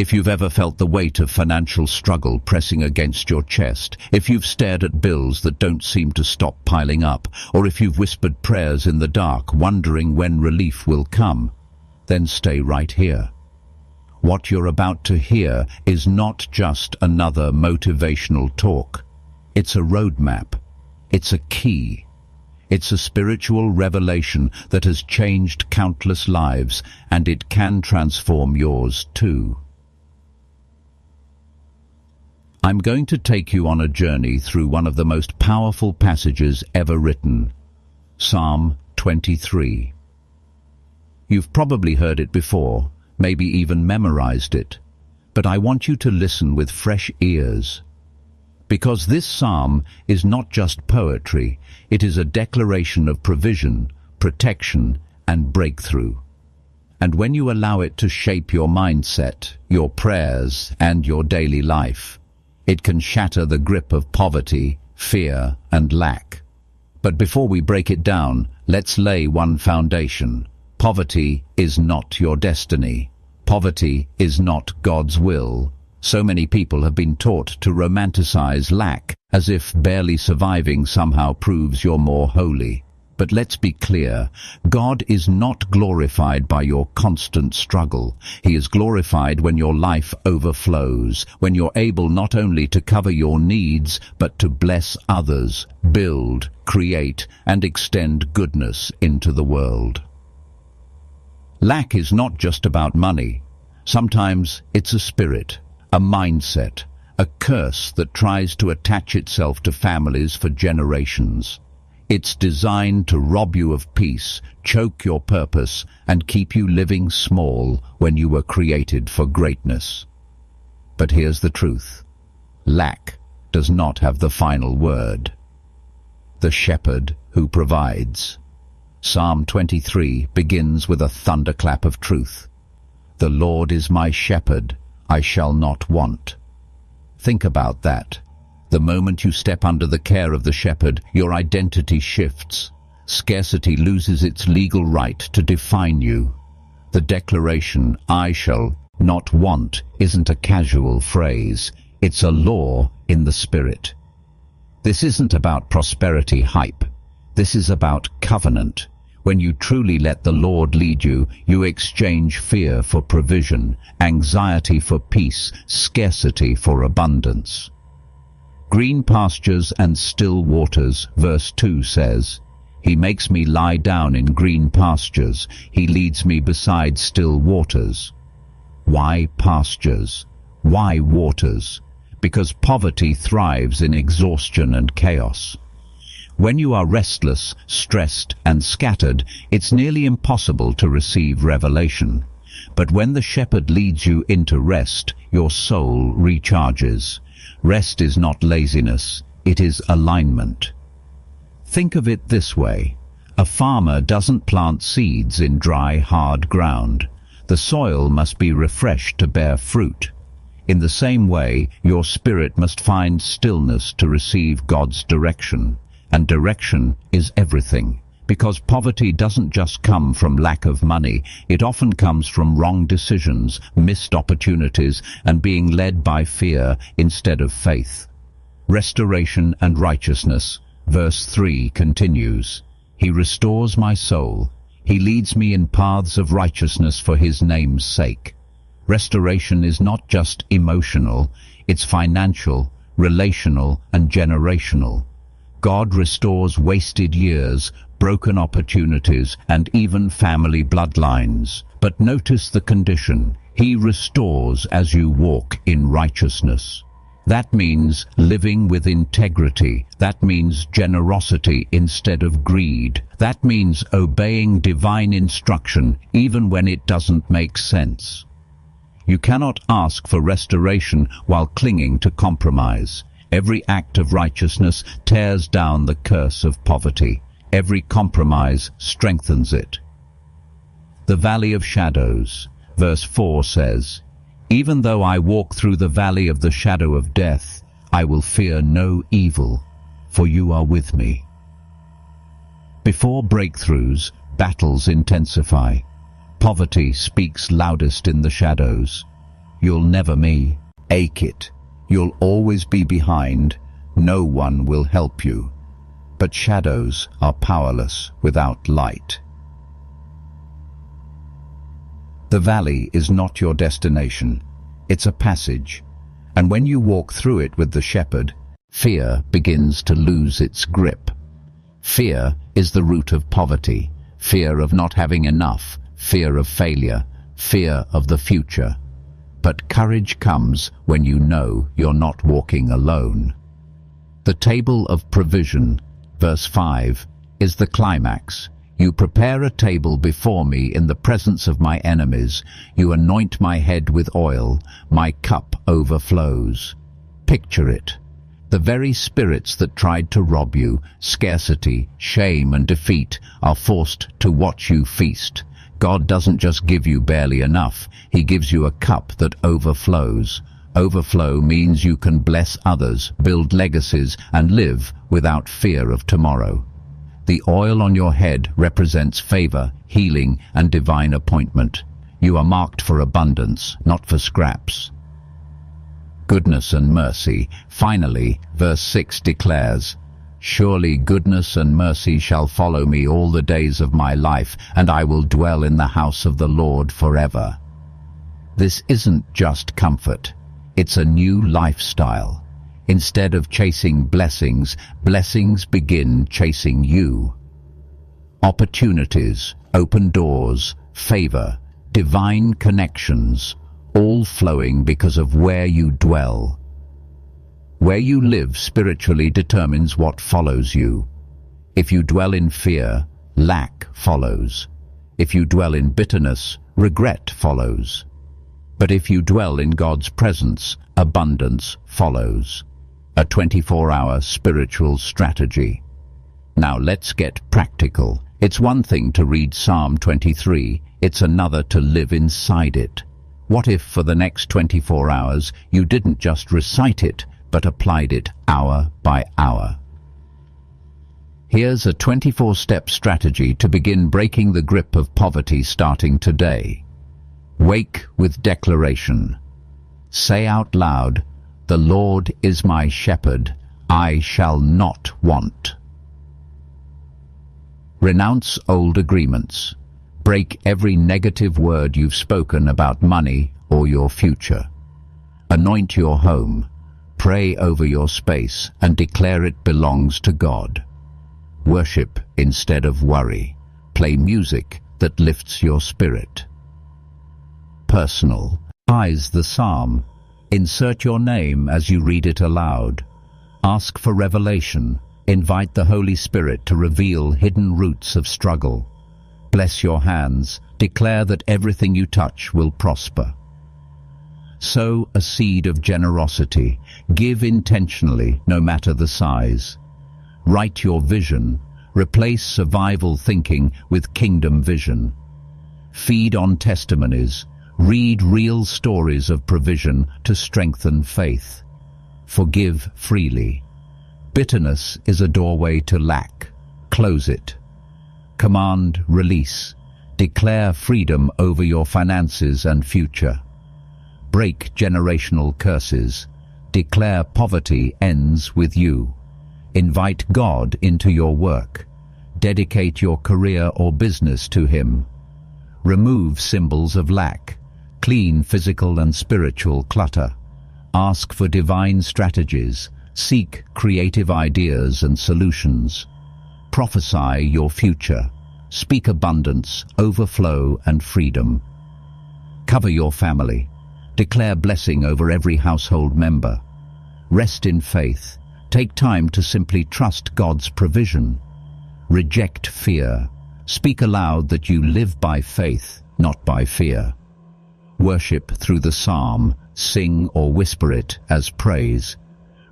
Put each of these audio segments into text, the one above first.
If you've ever felt the weight of financial struggle pressing against your chest, if you've stared at bills that don't seem to stop piling up, or if you've whispered prayers in the dark, wondering when relief will come, then stay right here. What you're about to hear is not just another motivational talk. It's a roadmap. It's a key. It's a spiritual revelation that has changed countless lives, and it can transform yours too. I'm going to take you on a journey through one of the most powerful passages ever written, Psalm 23. You've probably heard it before, maybe even memorized it, but I want you to listen with fresh ears. Because this psalm is not just poetry, it is a declaration of provision, protection, and breakthrough. And when you allow it to shape your mindset, your prayers, and your daily life, it can shatter the grip of poverty, fear, and lack. But before we break it down, let's lay one foundation. Poverty is not your destiny. Poverty is not God's will. So many people have been taught to romanticize lack, as if barely surviving somehow proves you're more holy. But let's be clear, God is not glorified by your constant struggle. He is glorified when your life overflows, when you're able not only to cover your needs, but to bless others, build, create, and extend goodness into the world. Lack is not just about money. Sometimes it's a spirit, a mindset, a curse that tries to attach itself to families for generations. It's designed to rob you of peace, choke your purpose, and keep you living small when you were created for greatness. But here's the truth. Lack does not have the final word. The shepherd who provides. Psalm 23 begins with a thunderclap of truth. The Lord is my shepherd, I shall not want. Think about that. The moment you step under the care of the shepherd, your identity shifts. Scarcity loses its legal right to define you. The declaration, I shall not want, isn't a casual phrase. It's a law in the spirit. This isn't about prosperity hype. This is about covenant. When you truly let the Lord lead you, you exchange fear for provision, anxiety for peace, scarcity for abundance. Green pastures and still waters, verse 2 says, He makes me lie down in green pastures. He leads me beside still waters. Why pastures? Why waters? Because poverty thrives in exhaustion and chaos. When you are restless, stressed, and scattered, it's nearly impossible to receive revelation. But when the shepherd leads you into rest, your soul recharges. Rest is not laziness, it is alignment. Think of it this way. A farmer doesn't plant seeds in dry, hard ground. The soil must be refreshed to bear fruit. In the same way, your spirit must find stillness to receive God's direction. And direction is everything. Because poverty doesn't just come from lack of money, it often comes from wrong decisions, missed opportunities, and being led by fear instead of faith. Restoration and righteousness. Verse 3 continues, He restores my soul. He leads me in paths of righteousness for His name's sake. Restoration is not just emotional, it's financial, relational, and generational. God restores wasted years, broken opportunities, and even family bloodlines. But notice the condition. He restores as you walk in righteousness. That means living with integrity. That means generosity instead of greed. That means obeying divine instruction even when it doesn't make sense. You cannot ask for restoration while clinging to compromise. Every act of righteousness tears down the curse of poverty. Every compromise strengthens it. The valley of shadows. Verse 4 says, Even though I walk through the valley of the shadow of death, I will fear no evil, for you are with me. Before breakthroughs, battles intensify. Poverty speaks loudest in the shadows. you'll never me. Ache it. You'll always be behind. No one will help you. But shadows are powerless without light. The valley is not your destination. It's a passage. And when you walk through it with the shepherd, fear begins to lose its grip. Fear is the root of poverty. Fear of not having enough. Fear of failure. Fear of the future. But courage comes when you know you're not walking alone. The table of provision, verse 5, is the climax. You prepare a table before me in the presence of my enemies. You anoint my head with oil. My cup overflows. Picture it. The very spirits that tried to rob you, scarcity, shame and defeat, are forced to watch you feast. God doesn't just give you barely enough. He gives you a cup that overflows. Overflow means you can bless others, build legacies, and live without fear of tomorrow. The oil on your head represents favor, healing, and divine appointment. You are marked for abundance, not for scraps. Goodness and mercy. Finally, verse 6 declares, "Surely goodness and mercy shall follow me all the days of my life, and I will dwell in the house of the Lord forever." This isn't just comfort. It's a new lifestyle. Instead of chasing blessings, blessings begin chasing you. Opportunities, open doors, favor, divine connections, all flowing because of where you dwell. Where you live spiritually determines what follows you. If you dwell in fear, lack follows. If you dwell in bitterness, regret follows. But if you dwell in God's presence, abundance follows. A 24-hour spiritual strategy. Now let's get practical. It's one thing to read Psalm 23, it's another to live inside it. What if for the next 24 hours you didn't just recite it, but applied it hour by hour? Here's a 24-step strategy to begin breaking the grip of poverty starting today. Wake with declaration. Say out loud, "The Lord is my shepherd, I shall not want." Renounce old agreements. Break every negative word you've spoken about money or your future. Anoint your home. Pray over your space and declare it belongs to God. Worship instead of worry. Play music that lifts your spirit. Personal. Eyes the psalm. Insert your name as you read it aloud. Ask for revelation. Invite the Holy Spirit to reveal hidden roots of struggle. Bless your hands. Declare that everything you touch will prosper. Sow a seed of generosity. Give intentionally, no matter the size. Write your vision. Replace survival thinking with kingdom vision. Feed on testimonies. Read real stories of provision to strengthen faith. Forgive freely. Bitterness is a doorway to lack. Close it. Command release. Declare freedom over your finances and future. Break generational curses. Declare poverty ends with you. Invite God into your work. Dedicate your career or business to Him. Remove symbols of lack. Clean physical and spiritual clutter. Ask for divine strategies. Seek creative ideas and solutions. Prophesy your future. Speak abundance, overflow, and freedom. Cover your family. Declare blessing over every household member. Rest in faith. Take time to simply trust God's provision. Reject fear. Speak aloud that you live by faith, not by fear. Worship through the psalm. Sing or whisper it as praise.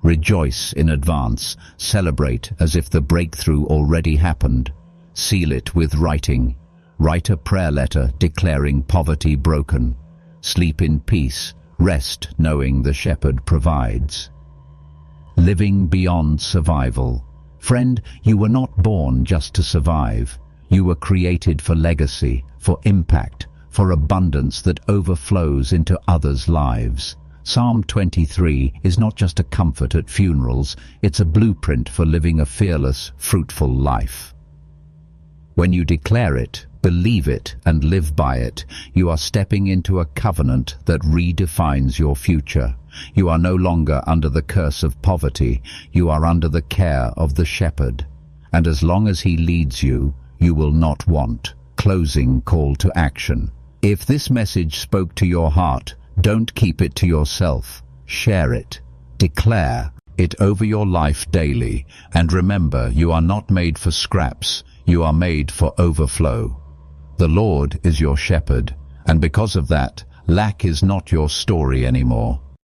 Rejoice in advance. Celebrate as if the breakthrough already happened. Seal it with writing. Write a prayer letter declaring poverty broken. Sleep in peace. Rest knowing the shepherd provides. Living beyond survival. Friend, you were not born just to survive. You were created for legacy, for impact, for abundance that overflows into others' lives. Psalm 23 is not just a comfort at funerals, it's a blueprint for living a fearless, fruitful life. When you declare it, believe it, and live by it, you are stepping into a covenant that redefines your future. You are no longer under the curse of poverty, you are under the care of the shepherd. And as long as he leads you, you will not want. Closing call to action. If this message spoke to your heart, don't keep it to yourself. Share it. Declare it over your life daily. And remember, you are not made for scraps. You are made for overflow. The Lord is your shepherd, and because of that, lack is not your story anymore.